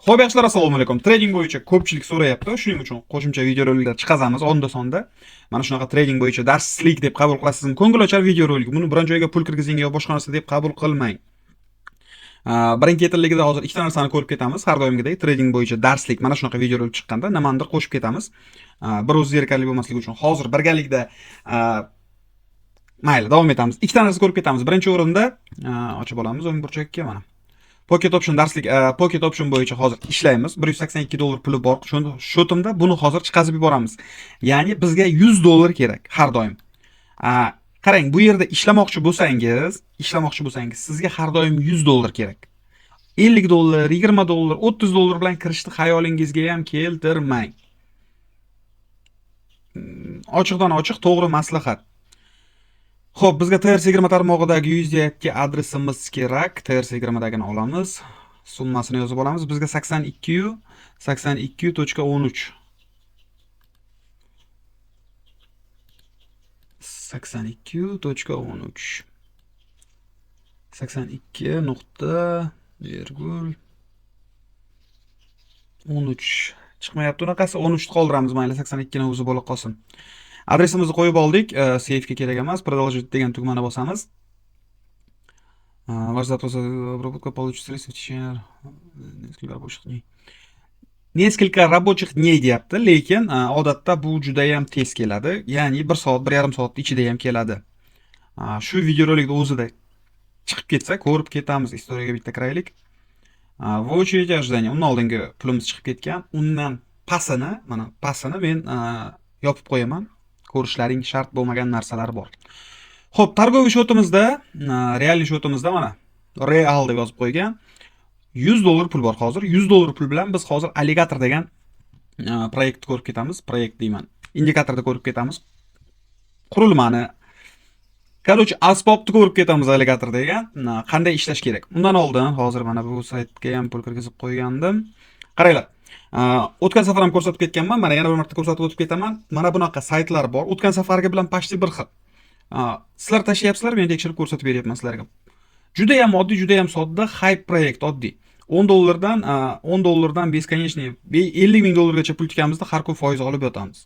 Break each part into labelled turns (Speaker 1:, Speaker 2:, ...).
Speaker 1: Xo'p, yaxshilar, assalomu alaykum. Trading bo'yicha ko'pchilik so'rayapti. Shuning uchun qo'shimcha videoroliklar chiqazamiz onda-sonda. Mana shunaqa trading bo'yicha darslik deb qabul qilasizmi? Ko'ngilochar videorolik. Buni biron joyga pul kirgizing yo boshqa narsa deb qabul qilmang. Birin-ketinligida hozir ikkita narsani ko'rib ketamiz. Har doimgidek trading bo'yicha darslik mana shunaqa videorolik chiqqanda nimanidir qo'shib ketamiz. Bir o'zi zerikarli bo'lmasligi uchun hozir birgalikda mayli, davom etamiz. Ikkita narsa ko'rib ketamiz. Birinchi o'rinda ochib olamiz o'ng burchakka mana. Pocket option darslik, Pocket option bo'yicha hozir ishlaymiz. $182 puli bor. Shotimda buni hozir chiqazib yuboramiz. Ya'ni bizga $100 kerak har doim. Qarang, bu yerda ishlamoqchi bo'lsangiz, sizga har doim $100 kerak. $50, $20, $30 bilan kirishni xayolingizga ham keltirmang. Ochiqdan ochiq to'g'ri maslahat. Xo'p, bizga TRS20 tarmog'idagi USDT adresimiz kerak. TRS20 dagini olamiz. Summasini yozib olamiz. Bizga 82 82.13 82.13 82.13 chiqmayapti. Unaqasi 13 ni qoldiramiz, mayli, 82 ni o'zi bo'la qolsin. Adresimizni qo'yib oldik. Safega kerak emas. Продолжить degan tugmani bosamiz. Ваш запрос обработка получит средства в течение neskолько rабочих dней deyapti, lekin odatda bu juda ham tez keladi. Ya'ni 1 soat, 1,5 soat ichida ham keladi. Shu videorolikda o'zida chiqib ketsa, ko'rib ketamiz. Istoriyaga bitta kiraylik. В очереди ожидания. Undan oldingi pulimiz chiqib ketgan. Undan pasini men yopib qo'yaman. Ko'rishlaring shart bo'lmagan narsalar bor. Xo'p, targoviy shotimizda, realniy shotimizda mana real deb yozib qo'ygan. $100 pul bor hozir. $100 pul bilan biz hozir alligator degan proyektni ko'rib ketamiz. Proyekt deyman. Indikatorda ko'rib ketamiz. Qurilmani, короче, asbobni ko'rib ketamiz alligator degan. Qanday ishlash kerak? Undan oldin hozir mana bu saytga ham pul kirgizib qo'ygandim. Qaranglar. O'tgan safar ham ko'rsatib ketganman. Mana yana bir marta ko'rsatib o'tib ketaman. Mana bunaqa saytlar bor. O'tgan safargi bilan почти bir xil. Sizlar tashlayapsizlar, men tekshirib ko'rsatib beryapman sizlarga. Juda ham oddiy, juda ham sodda, hype proyekt, oddiy. $10 бесконечный $50,000 gacha pul tikamizda har kun foiz olib yotamiz.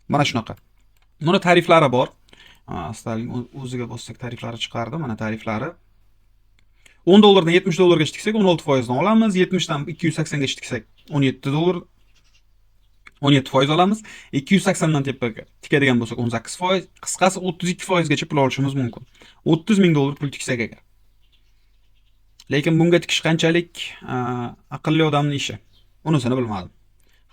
Speaker 1: Mana shunaqa. Buni tariflari bor. Stalin o'ziga bossak tariflari chiqardi. Mana tariflari. $10 dan $70 gacha tiksak 16% dan olamiz. 70 dan 280 gacha tiksak $17 17% olamiz. 280 dan tepaga tikadigan bo'lsak 18%, qisqasi 32% gacha pul olishimiz mumkin. $30,000 pul tiksak agar. Lekin bunga tikish qanchalik aqlli odamning ishi. Unisini bilmadim.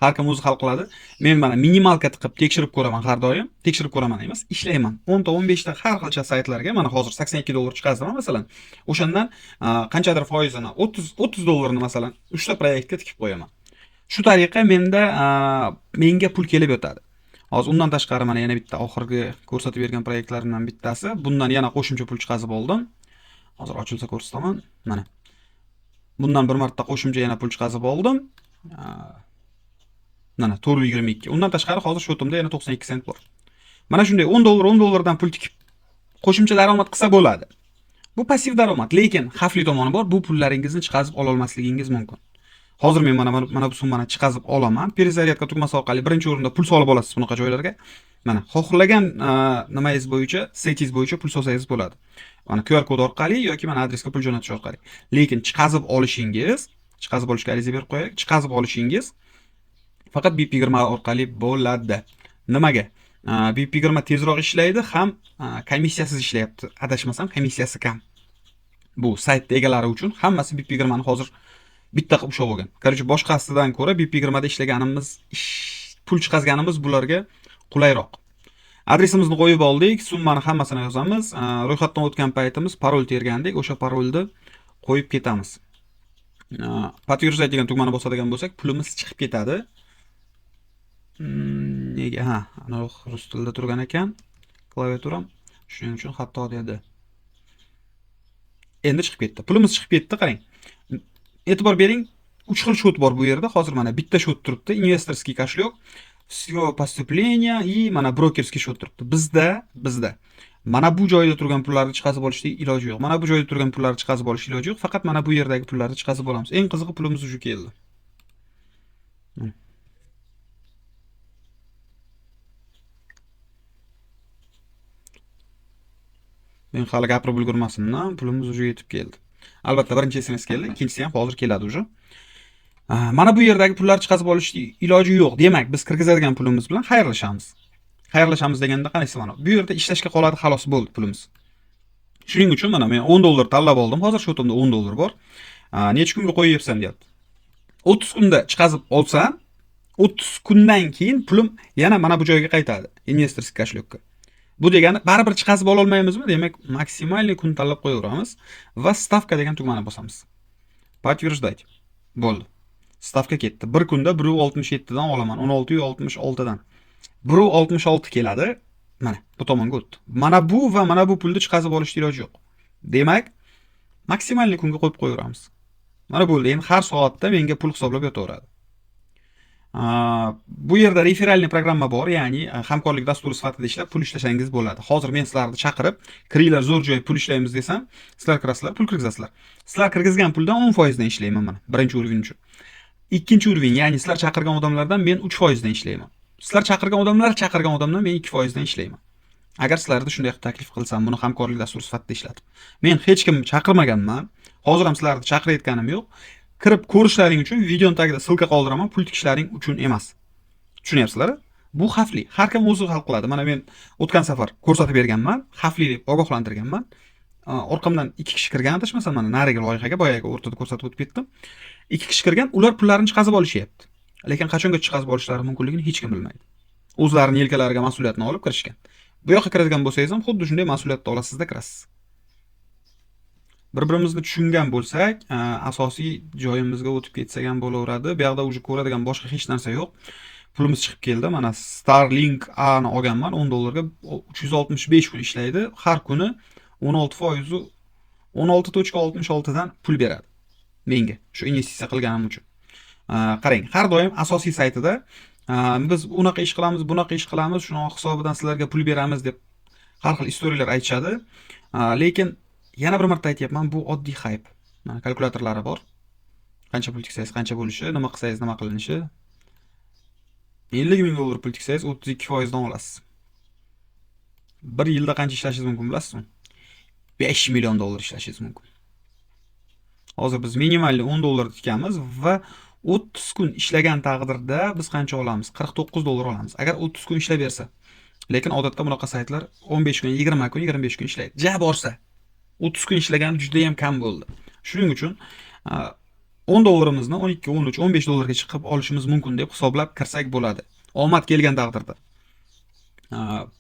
Speaker 1: Har kim o'zi hal qiladi. Men mana minimalka tiqib tekshirib ko'raman har doim. Tekshirib ko'raman emas, ishlayman. 10 ta 15 ta har xilcha saytlarga mana hozir $82 chiqazdim masalan. O'shandan qanchadir foizini, $30 ni masalan 3 ta proyektga tikib qo'yaman. Shu tariqa menga pul kelib yotadi. Hozir undan tashqari mana yana bitta oxirgi ko'rsatib bergan proyektlarimdan bittasi. Bundan yana qo'shimcha pul chiqazib oldim. Hozir ochilsa ko'rsataman. Mana. Bundan bir marta qo'shimcha yana pul chiqazib oldim. Mana 422. Undan tashqari hozir shotimda yana 92 sent bor. Mana shunday $10 dan pul tikib qo'shimcha daromad qilsa bo'ladi. Bu passiv daromad, lekin xavfli tomoni bor. Bu pullaringizni chiqazib ola olmasligingiz mumkin. Hozir men mana bu summani chiqazib olaman. Perizaryatka tugmasi orqali birinchi o'rinda pul solib olasiz bunaqa joylarga. Mana xohlagan nimangiz bo'yicha, setingiz bo'yicha pul solsangiz bo'ladi. Mana QR kod orqali yoki mana adresga pul jo'natish orqali. Lekin chiqazib olishga ariza berib qo'ying. Chiqazib olishingiz faqat BIP20 orqali bo'ladi. Nimaga? BIP20 tezroq ishlaydi, ham komissiyasiz ishlayapti. Adashmasam, komissiyasi kam. Bu sayt egalari uchun hammasi BIP20 ni hozir bitta qilib ushlab olgan. Короче, boshqasidan ko'ra BIP20 da ishlaganimiz, pul chiqazganimiz bularga qulayroq. Adresimizni qo'yib oldik, summani hammasini yozamiz. Ro'yxatdan o'tgan paytimiz parol tergandik, o'sha parolni qo'yib ketamiz. Подтверждать degan tugmani bosadigan bo'lsak, pulimiz chiqib ketadi. Nega? Ana rus tilida turgan ekan. Klaviaturam shuning uchun xato dedi. Endi chiqib ketdi. Pulimiz chiqib ketdi, qarang. E'tibor bering, 3 xil shot bor bu yerda. Hozir mana bitta shot turibdi, investorskiy кошелек, всё поступления и mana brokerskiy shot turibdi. Bizda mana bu joyda turgan pullarni chiqazib olishning iloji yo'q. Mana bu joyda turgan pullarni chiqazib olish iloji yo'q. Faqat mana bu yerdagi pullarni chiqazib olamiz. Eng qizig'i pulimiz уже keldi. Men hali gapirib ulgurmasimdan pulimiz уже yetib keldi. Albatta birinchi SMS keldi, ikkinchisi ham hozir keladi уже. Mana bu yerdagi pullar chiqazib olish iloji yo'q. Demak, biz kirgizadigan pulimiz bilan xayrlashamiz. Xayrlashamiz deganda qaraysiz mana. Bu yerda ishlashga qoladi, xolos bo'ldi pulimiz. Shuning uchun mana men 10 dollar tanlab oldim. Hozir shotimda 10 dollar bor. Necha kunga qo'yibsan deyapti. 30 kunda chiqazib olsam, 30 kundan keyin pulim yana mana bu joyga qaytadi. Investorskiy koshlokka. Bu degani baribir chiqazib ola olmaymizmi? Demak, maksimalniy kun tanlab qo'yaveramiz va stavka degan tugmani bosamiz. Подтверждать. Bo'ldi. Stavka ketdi. Bir kunda 1.67 dan olaman. 16.66 dan. 1.66 keladi. Mana bu tomonga o'tdi. Mana bu va mana bu pulni chiqazib olishga iloji yo'q. Demak, maksimalniy kunga qo'yib qo'yaveramiz. Mana bo'ldi. Endi har soatda menga pul hisoblab yotaveradi. Bu yerda referalniy programma bor, ya'ni hamkorlik dasturi sifatida ishlab pul ishlasangiz bo'ladi. Hozir men sizlarni chaqirib, kiringlar zo'r joy pul ishlaymiz desam, sizlar kirasizlar, pul kirgizasizlar. Sizlar kirgizgan puldan 10% dan ishlayman mana, birinchi o'rin uchun. Ikkinchi o'rin, ya'ni sizlar chaqirgan odamlardan men 3% dan ishlayman. Sizlar chaqirgan odamdan men 2% dan ishlayman. Agar sizlarga shunday taklif qilsam, buni hamkorlik dasturi sifatida ishlatib. Men hech kim chaqirmaganman. Hozir ham sizlarni chaqirayotganim yo'q. Kirib ko'rishlaring uchun videoning tagida silka qoldiraman, pul tikishlaring uchun emas. Tushunyapsizlar? Bu xavfli. Har kim o'zi hal qiladi. Mana men o'tgan safar ko'rsatib berganman, xavfli deb ogohlantirganman. Orqamdan 2 kishi kirgan, adashmasam mana nariga loyihaga boyaga o'rtada ko'rsatib o'tib ketdim. 2 kishi kirgan, ular pullarini chiqazib olishyapti. Lekin qachonga chiqazib olishlari mumkinligini hech kim bilmaydi. O'zlarining yelkalariga mas'uliyatni olib kirishgan. Bu yoqqa kiradigan bo'lsangiz ham xuddi shunday mas'uliyatni olasizda kirasiz. Bir-birimizni tushungan bo'lsak, asosiy joyimizga o'tib ketsak ham bo'laveradi. Bu yoqda uje ko'radigan boshqa hech narsa yo'q. Pulimiz chiqib keldi. Mana Starlink A ni olganman 10 dollarga 365 kun ishlaydi. Har kuni 16% 16.66 dan pul beradi menga. Shu investitsiya qilganim uchun. Qarang, har doim asosiy saytida biz unaqa ish qilamiz, bunaqa ish qilamiz, shuning hisobidan sizlarga pul beramiz deb har xil istoriyalar aytishadi. Lekin yana bir marta aytyapman, bu oddiy hayp. Mana kalkulyatorlari bor. Qancha pul tiksangiz qancha bo'lishi, nima qilsangiz nima qilinishi. 50 ming dollar pul tiksangiz 32% dan olasiz. Bir yilda qancha ishlashingiz mumkin bilasizmi? 5 million dollar ishlashingiz mumkin. Hozir biz minimalli 10 dollar tikamiz va 30 kun ishlagan taqdirda biz qancha olamiz? 49 dollar olamiz. Agar 30 kun ishlab bersa. Lekin odatda bunaqa saytlar 15 kun, 20 kun, 25 kun ishlaydi. Ja borsa 30 kun ishlagan juda ham kam bo'ldi. Shuning uchun 10 dollarimizni 12, 13, 15 dollarga chiqib olishimiz mumkin deb hisoblab kirsak bo'ladi. Omad kelgan taqdirda.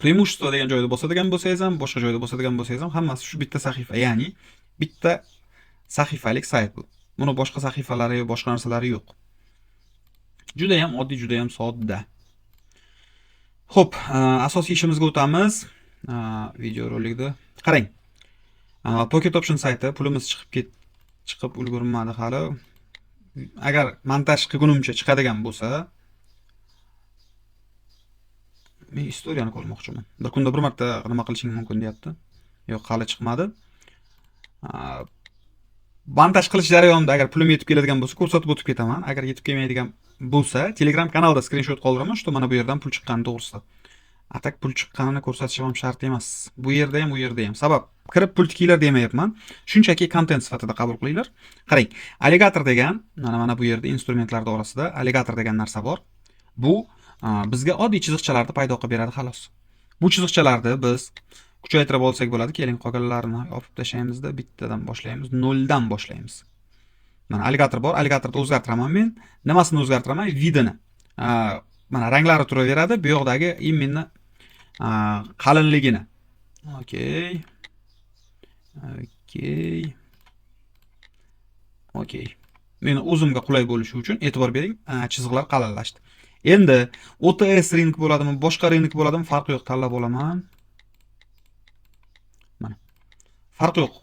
Speaker 1: Преимущество degan joyda bosadigan bo'lsangiz ham, boshqa joyda bosadigan bo'lsangiz ham hammasi shu bitta sahifa, ya'ni bitta sahifalik sayt bu. Buni boshqa sahifalari yo'q, boshqa narsalari yo'q. Juda ham oddiy, juda ham sodda. Xo'p, asosiy ishimizga o'tamiz. Video rolikda qarang. Pocket Option sayti pulimiz chiqib ulgurmadi hali. Agar montaj qilgunimcha chiqadigan bo'lsa, men istoriyani ko'rmoqchiman. Bir kunda bir marta nima qilishing mumkin deyapti. Yo'q, hali chiqmadi. Montaj qilish jarayonida agar pulim yetib keladigan bo'lsa, ko'rsatib o'tib ketaman. Agar yetib kelmaydigan bo'lsa, Telegram kanalda screenshot qoldiraman, shu mana bu yerdan pul chiqqani to'g'risida. Atak pul chiqqanini ko'rsatishim ham shart emas. Bu yerda ham, u yerda ham. Sabab kirib pul tikinglar demayapman. Shunchaki kontent sifatida qabul qilinglar. Qarang, alligator degan, mana bu yerda instrumentlar orasida alligator degan narsa bor. Bu bizga oddiy chiziqchalarni paydo qilib beradi xolos. Bu chiziqchalarni biz kuchaytirib olsak bo'ladi. Keling, qolganlarini olib tashlaymiz-da, bittadan boshlaymiz, 0 dan boshlaymiz. Mana alligator bor, alligatorni o'zgartiraman men. Nimasini o'zgartiraman? Vidini. Mana ranglari turaveradi. Bu yoqdagi imенно qalinligini. Okey. Meni o'zimga qulay bo'lishi uchun e'tibor bering, chiziqlar qalinlashdi. Endi OTS rinq bo'ladimi, boshqa rinq bo'ladimi, farqi yo'q, tanlab olaman. Mana. Farqi yo'q.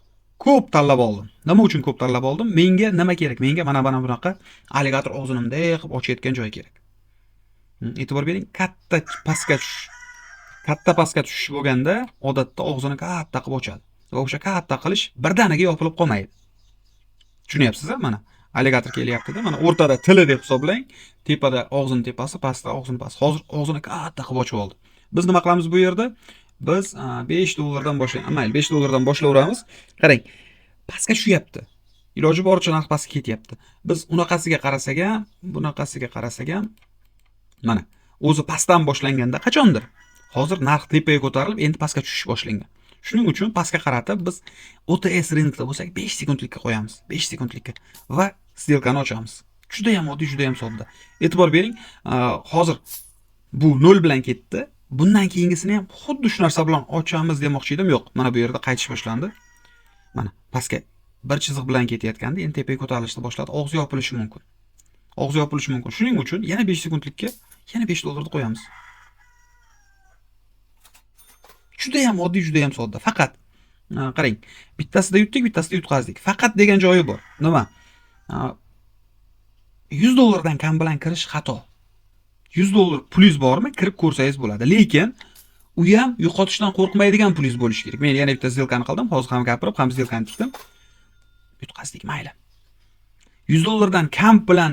Speaker 1: Ko'p tanlab oldim. Nima uchun ko'p tanlab oldim? Menga nima kerak? Menga mana bunaqa alligator og'zinimday qilib ochayotgan joy kerak. E'tibor bering, katta pastga tushish bo'lganda odatda og'zini katta qilib ochadi. Va o'sha katta qilish birdaniga yopilib qolmaydi. Tushunyapsiz-a? Mana alligator kelyapti-da, mana o'rtada tili deb hisoblang, tepada og'zini tepasi, pastda og'zini pasti. Hozir og'zini katta qilib ochib oldi. Biz nima qilamiz bu yerda? Biz 5 dollardan boshlaymiz. Mayli, 5 dollardan boshlayveramiz. Qarang, pastga tushyapti. Iloji boricha narx pastga ketyapti. Biz unaqasiga qarasak ham, bunaqasiga qarasak ham mana o'zi pastdan boshlanganda qachondir. Hozir narx tepaga ko'tarilib, endi pastga tushish boshlangan. Shuning uchun pastga qaratib biz OTS rynokda bo'lsak 5 sekundlikka qo'yamiz. 5 sekundlikka va stelkani ochamiz. Juda ham oddiy, juda ham sodda. E'tibor bering, hozir bu 0 bilan ketdi. Bundan keyingisini ham xuddi shu narsa bilan ochamiz demoqchi edim. Yo'q, mana bu yerda qaytish boshlandi. Mana pastga bir chiziq bilan ketayotganda endi tepaga ko'tarilishni boshladi. Og'zi yopilishi mumkin. Og'zi yopilishi mumkin. Shuning uchun yana 5 sekundlikka yana 5 dollarni qo'yamiz. Juda ham oddiy, juda ham sodda. Faqat qarang, bittasida yutdik, bittasida yutqazdik. Faqat degan joyi bor. Nima? 100 dollardan kam bilan kirish xato. 100 dollar pulingiz bormi? Kirib ko'rsangiz bo'ladi. Lekin u ham yo'qotishdan qo'rqmaydigan pulingiz bo'lishi kerak. Men yana bitta zilkani qildim. Hozir ham gapirib, ham zilkani tikdim. Yutqazdik, mayli. 100 dollardan kam bilan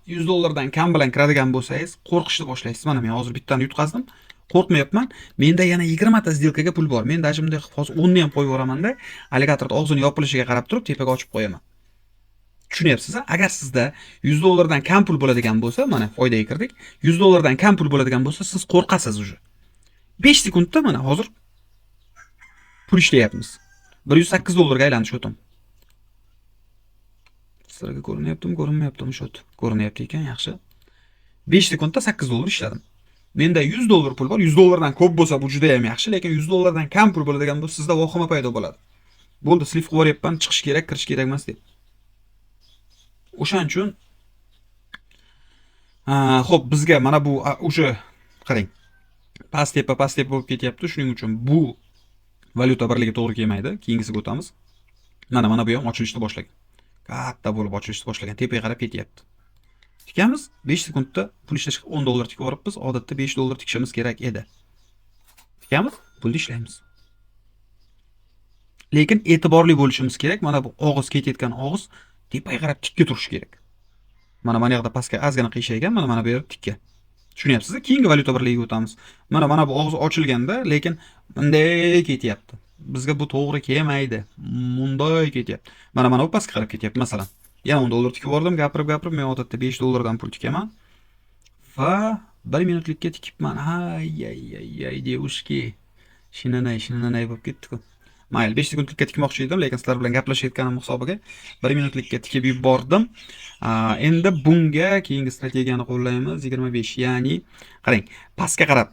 Speaker 1: 100 dollardan kam bilan kiradigan bo'lsangiz, qo'rqishni boshlaysiz. Mana men hozir bittani yutqazdim. Qo'rqmayapman. Menda yana 20 ta zilkaga pul bor. Men даже bunday hozir 10 ni ham qo'yib yuboraman-da, alligatorning og'zini yopilishiga qarab turib tepaga ochib qo'yaman. Tushunyapsiz? Agar sizda 100 dollardan kam pul bo'ladigan bo'lsa, mana foydaga kirdik. 100 dollardan kam pul bo'ladigan bo'lsa, siz qo'rqasiz уже. 5 sekundda mana hozir pul ishlayapmiz. 108 dollarga aylandi shotim. Sizlarga ko'rinyaptimi, ko'rinmayaptimi shot? Ko'rinyapti ekan, yaxshi. 5 sekundda 8 dollar ishladim. Menda 100 dollar pul bor. 100 dollardan ko'p bo'lsa bu juda ham yaxshi, lekin 100 dollardan kam pul bo'ladigan bo'lsa, sizda vahima paydo bo'ladi. Bo'ldi, sliv qilib yuboryapman, chiqish kerak, kirish kerak emas deb. O'shaning uchun xo'p, bizga mana bu o'sha qarang. Past tepa bo'lib ketyapti. Shuning uchun bu valyuta birligi to'g'ri kelmaydi. Keyingisiga o'tamiz. Mana bu ham ochilishni boshlagan. Katta bo'lib ochilishni boshlagan. Tepaga qarab ketyapti. Tikamiz 5 sekundda pul ishlashga 10 dollar tikib yuboribmiz. Odatda 5 dollar tikishimiz kerak edi. Tikamiz, pulni ishlaymiz. Lekin e'tiborli bo'lishimiz kerak. Mana bu og'iz ketayotgan og'iz tepaga qarab tikka turishi kerak. Mana yoqda pastga ozgina qiyshaygan, mana bu yerda tikka. Tushunyapsizmi? Keyingi valyuta birligiga o'tamiz. Mana bu og'iz ochilganda, lekin bunday ketyapti. Bizga bu to'g'ri kelmaydi. Bunday ketyapti. Mana bu pastga qarab ketyapti, masalan. Yana 10 dollar tikib yubordim, gapirib, men odatda 5 dollardan pul tikaman. Va 1 minutlikka tikibman. Ay, devушки. Shinanay bo'lib ketdi-ku. Mayli, 5 sekundlikka tikmoqchi edim, lekin sizlar bilan gaplashayotganim hisobiga 1 minutlikka tikib yubordim. Endi bunga keyingi strategiyani qo'llaymiz. 25, ya'ni qarang, pastga qarab.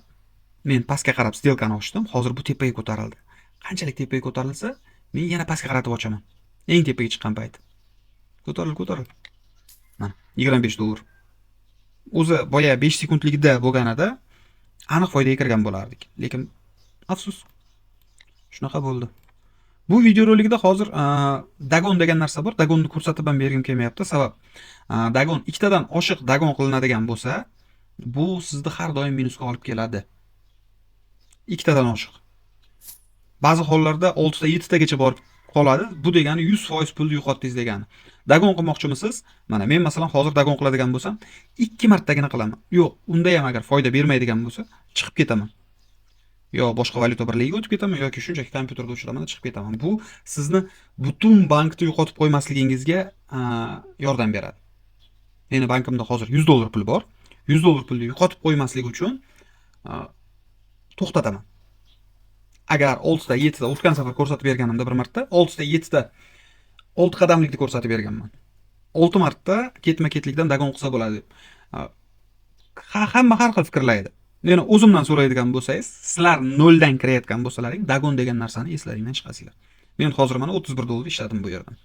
Speaker 1: Men pastga qarab stelkani ochdim. Hozir bu tepaga ko'tarildi. Qanchalik tepaga ko'tarilsa, men yana pastga qaratib ochaman. Eng tepaga chiqqan payt. Ko'tarildi. Mana 25 dollar. O'zi boya 5 sekundlikda bo'lganida aniq foydaga kirgan bo'lardik. Lekin afsus. Shunaqa bo'ldi. Bu video rolikida hozir dagon degan narsa bor. Dagonni ko'rsatib ham bergim kelmayapti. Sabab dagon ikkitadan oshiq dagon qilinadigan bo'lsa, bu sizni har doim minusga olib keladi. Ikkitadan oshiq. Ba'zi hollarda 6 ta 7 tagacha borib qoladi. Bu degani 100% pulni yo'qotdingiz degani. Dagon qilmoqchimisiz? Mana men masalan hozir dagon qiladigan bo'lsam, 2 martagina qilaman. Yo'q, unda ham agar foyda bermaydigan bo'lsa, chiqib ketaman. Yo boshqa valyuta birligiga o'tib ketaman yoki shunchaki kompyuterda o'chiraman, chiqib ketaman. Bu sizni butun bankni yo'qotib qo'ymasligingizga yordam beradi. Meni bankimda hozir 100 dollar pul bor. 100 dollar pulni yo'qotib qo'ymaslik uchun to'xtataman. Agar 6 ta 7 ta o'tgan safar ko'rsatib berganimda bir marta 6 ta 7 ta 6 qadamlikni ko'rsatib berganman. 6 marta ketma-ketlikdan dagon qilsa bo'ladi deb. Hamma har xil fikrlaydi. Meni o'zimdan so'raydigan bo'lsangiz, sizlar 0 dan kirayotgan bo'lsalaring, dagon degan narsani eslaringdan chiqasizlar. Men hozir mana 31 dollar ishladim bu yerdan.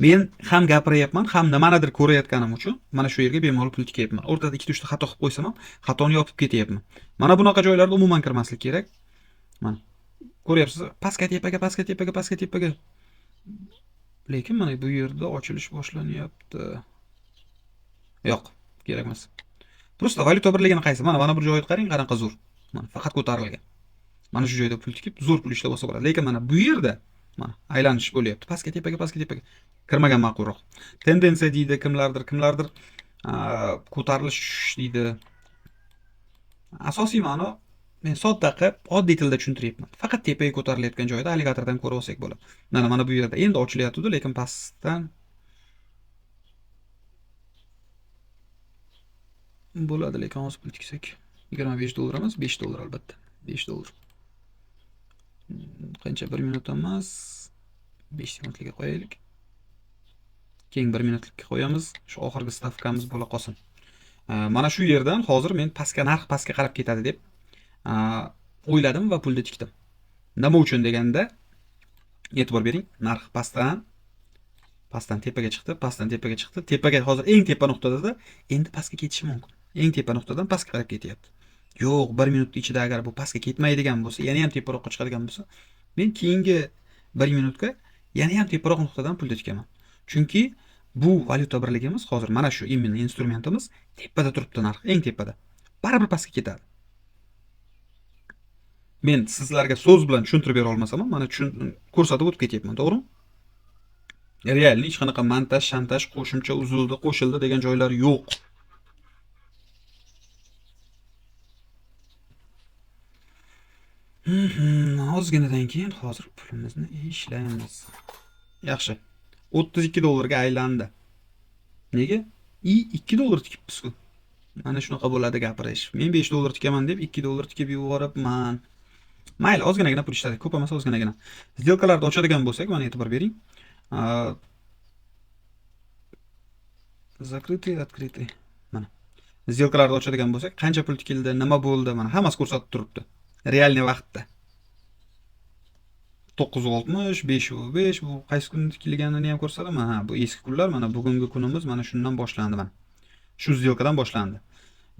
Speaker 1: Men ham gapiryapman, ham nimanidir ko'rayotganim uchun mana shu yerga bemalol pul tikyapman. O'rtada 2-3 ta xato qilib qo'ysam ham, xatoni yopib ketyapman. Mana bunaqa joylarda umuman kirmaslik kerak. Mana ko'ryapsiz, pastga tepaga. Lekin mana bu yerda ochilish boshlanyapti. Yo'q, kerak emas. Просто valyuta birligini qaysi? Mana bir joyga qarang, qanaqa zo'r. Mana faqat ko'tarilgan. Mana shu joyda pul tikib, zo'r pul ishlab olsa bo'ladi. Lekin mana bu yerda mana aylanish bo'lyapti. Pastga tepaga. Kirmagan ma'qulroq. Tendensiya deydi kimlardir ko'tarilish deydi. Asosiy ma'no men sodda qilib oddiy tilda tushuntiryapman. Faqat tepaga ko'tarilayotgan joyda alligatordan ko'rib olsak bo'ladi. Mana bu yerda endi ochilyapti, lekin pastdan bo'ladi, lekin hozir pul tiksak $25 emas, $5 albatta. $5. Qancha 1 minut emas, 5 sekundlikka qo'yaylik. Keyin 1 minutlikka qo'yamiz. Shu oxirgi stavkamiz bo'la qolsin. Mana shu yerdan hozir men narx pastga qarab ketadi deb o'yladim va pulni tikdim. Nima uchun deganda, e'tibor bering, narx pastdan tepaga chiqdi, pastdan tepaga chiqdi. Tepaga hozir eng tepa nuqtada endi pastga ketishi mumkin. Eng tepa nuqtadan pastga qarab ketyapti. Yo'q, 1 minut ichida agar bu pastga ketmaydigan bo'lsa, yana ham teparoqqa chiqadigan bo'lsa, men keyingi 1 minutga yana ham teparoq nuqtadan pulni tikaman. Chunki bu valyuta birligimiz hozir mana shu imенно instrumentimiz tepada turibdi, narx eng tepada. Baribir pastga ketadi. Men sizlarga so'z bilan tushuntirib bera olmasam ham, mana ko'rsatib o'tib ketyapman, to'g'rimi? Real hech qanaqa montaj, shantaj, qo'shimcha uzildi, qo'shildi degan joylar yo'q. Ozginadan keyin hozir pulimizni ishlaymiz. Yaxshi. $32 ga aylandi. Nega? $2 tikibmiz-ku. Mana shunaqa bo'ladi gapirish. Men $5 tikaman deb $2 tikib yuboribman. Mayli, ozginagina pul ishladik, ko'p emas, ozginagina. Сделкаларni ochadigan bo'lsak, mana e'tibor bering. Закрытый, открытый. Mana. Сделкаларni ochadigan bo'lsak, qancha pul tikildi, nima bo'ldi, mana hammasi ko'rsatib turibdi. Realniy vaqtda. 960, 505 bu qaysi kun tikilganini ham ko'rsatadi. Ha, bu eski kunlar, mana bugungi kunimiz mana shundan boshlandi mana. Shu сделкаdan boshlandi.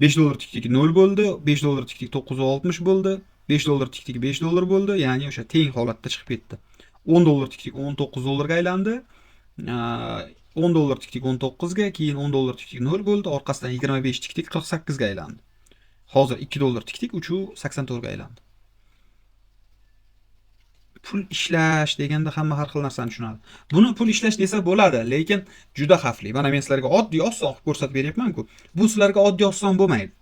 Speaker 1: $5 tikdik 0 bo'ldi, $5 tikdik 960 bo'ldi, $5 tikdik $5 bo'ldi, ya'ni o'sha teng holatda chiqib ketdi. $10 tikdik $19 ga aylandi. $10 tikdik 19 ga, keyin $10 tikdik 0 bo'ldi, orqasidan 25 tikdik 48 ga aylandi. Hozir $2 tikdik 384 ga aylandi. Pul ishlash deganda hamma har xil narsani tushunadi. Buni pul ishlash desa bo'ladi, lekin juda xavfli. Mana men sizlarga oddiy oson qilib ko'rsatib beryapman-ku. Bu sizlarga oddiy oson bo'lmaydi.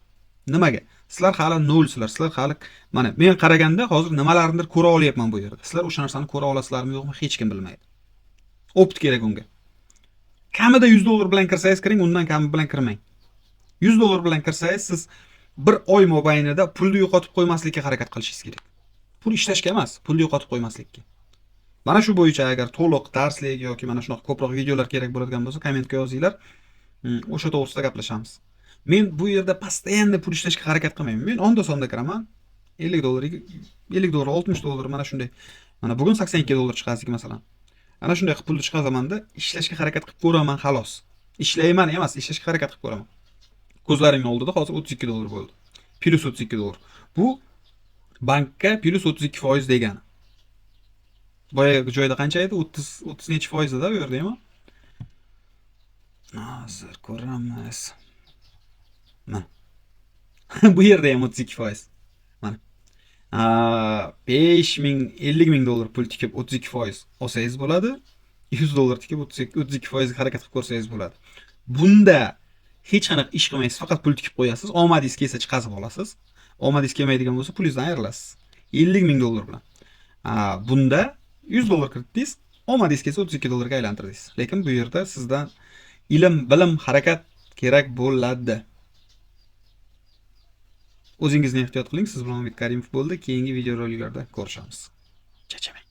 Speaker 1: Nimaga? Sizlar hali nolsizlar. Sizlar hali mana men qaraganda hozir nimalarnidir ko'ra olyapman bu yerda. Sizlar o'sha narsani ko'ra olasizlarmi yo'qmi, hech kim bilmaydi. Opit kerak unga. Kamida $100 bilan kirsangiz kiring, undan kami bilan kirmang. $100 bilan kirsangiz siz bir oy mobaynida pulni yo'qotib qo'ymaslikka harakat qilishingiz kerak. Pul ishlashga emas, pulni yo'qotib qo'ymaslikka. Mana shu bo'yicha agar to'liq darslik yoki mana shunaqa ko'proq videolar kerak bo'ladigan bo'lsa, kommentga yozinglar. O'sha to'g'risida gaplashamiz. Men bu yerda постоянно pul ishlashga harakat qilmayman. Men onda-sonda kiraman. $50, $50, $60 mana shunday. Mana bugun $82 chiqasiga masalan. Ana shunday qilib pulni chiqazamanda ishlashga harakat qilib ko'raman xolos. Ishlayman emas, ishlashga harakat qilib ko'raman. Ko'zlaringning oldida hozir $32 bo'ldi. Plus $32. Bu bankka plus 32% degani. Boyagi joyda qancha edi? 30 necha foizda bu yerda ham. Hozir ko'ramiz. Mana. Bu yerda ham 32%. Mana. 50.000 pul tikib 32% olsangiz bo'ladi. $100 tikib 32% harakat qilib ko'rsangiz bo'ladi. Bunda hech qanaqa ish qilmaysiz, faqat pul tikib qo'yasiz. Omadingiz kelsa chiqazib olasiz. Omadingiz kelmaydigan bo'lsa pulingizdan ayrilasiz. $50.000 bilan. Bunda $100 kiritdingiz, omadingiz kelsa $32 ga aylantirdingiz. Lekin bu yerda sizdan ilm, bilim, harakat kerak bo'ladi. O'zingizni ehtiyot qiling. Siz bilan Umid Karimov bo'ldi. Keyingi videoroliklarda ko'rishamiz. Charchamang.